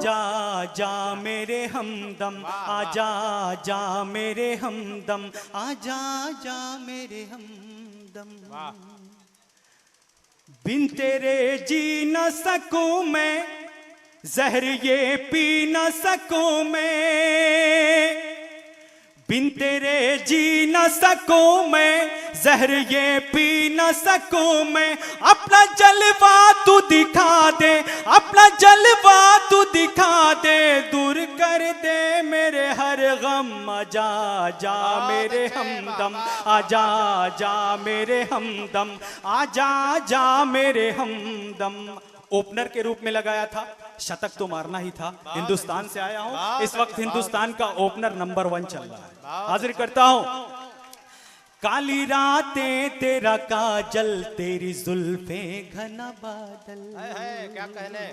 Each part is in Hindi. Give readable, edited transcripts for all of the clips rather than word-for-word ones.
आजा जा मेरे हमदम, आजा जा मेरे हमदम, आजा जा मेरे हमदम। बिन तेरे जी न सकूं मैं, जहर ये पी न सकूं मैं। बिन तेरे जी न सकूं मैं, जहर ये पी न सकूं मैं। अपना जलवा तू दिखा दे, अपना जलवा तू दिखा दे, दूर कर दे मेरे हर गम। आजा जा मेरे हमदम, आजा जा मेरे हमदम, आजा जा मेरे हमदम। ओपनर के रूप में लगाया था, शतक तो मारना ही था। हिंदुस्तान से आया हूं, इस वक्त हिंदुस्तान का ओपनर नंबर 1 चल रहा है। हाजिर करता हूं। काली रातें तेरा काजल, तेरी जुल्फें घना बादल। क्या कहने।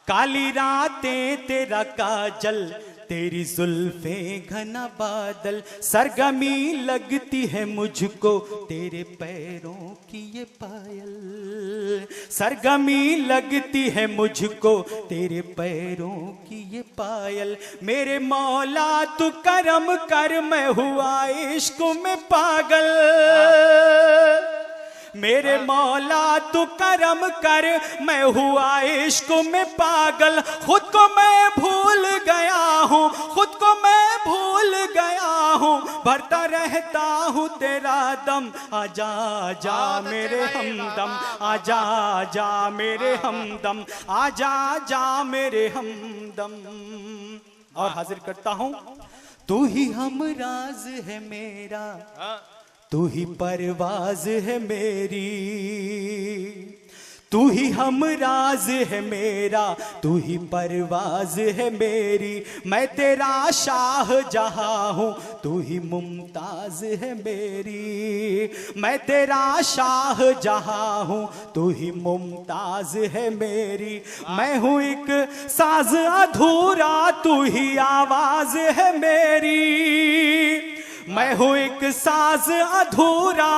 काली रातें तेरा काजल, तेरी जुल्फें घना बादल। सरगमी लगती है मुझको तेरे पैरों की ये पायल। सरगमी लगती है मुझको तेरे पैरों की ये पायल। मेरे मौला तू करम कर, मैं हुआ इश्क में पागल। मेरे मौला तू करम कर, मैं हुआ इश्क में पागल। खुद को मैं भूल गया हूँ, खुद को मैं भूल गया हूँ, भरता रहता हूँ तेरा दम। आजा जा मेरे हमदम, आजा जा मेरे हमदम, आजा जा मेरे हमदम। और हाजिर करता हूँ। तू ही हमराज है मेरा, तू ही परवाज है मेरी। तू ही हमराज है मेरा, तू ही परवाज है मेरी। मैं तेरा शाह जहां हूँ, तू ही मुमताज है मेरी। मैं तेरा शाह जहां हूँ, तू ही मुमताज है मेरी। मैं हूँ एक साज अधूरा, तू ही आवाज है मेरी। मैं हूँ एक साज अधूरा,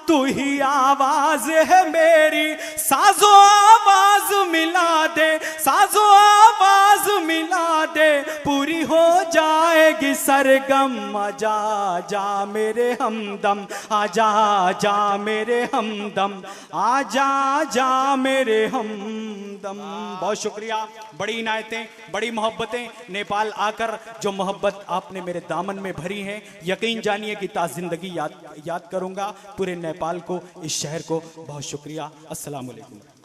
तू ही आवाज है मेरी। साजो आवाज मिला दे, साजो आवाज मिला दे, पूरी हो जाएगी सरगम। आजा जा मेरे हमदम, आजा जा मेरे हमदम, आजा जा मेरे हमदम। बहुत शुक्रिया, बड़ी इनायतें, बड़ी मोहब्बतें। नेपाल आकर जो मोहब्बत आपने मेरे दामन में भरी है, यकीन जानिए कि ता जिंदगी याद करूंगा पूरे नेपाल को, इस शहर को। बहुत शुक्रिया। अस्सलाम वालेकुम।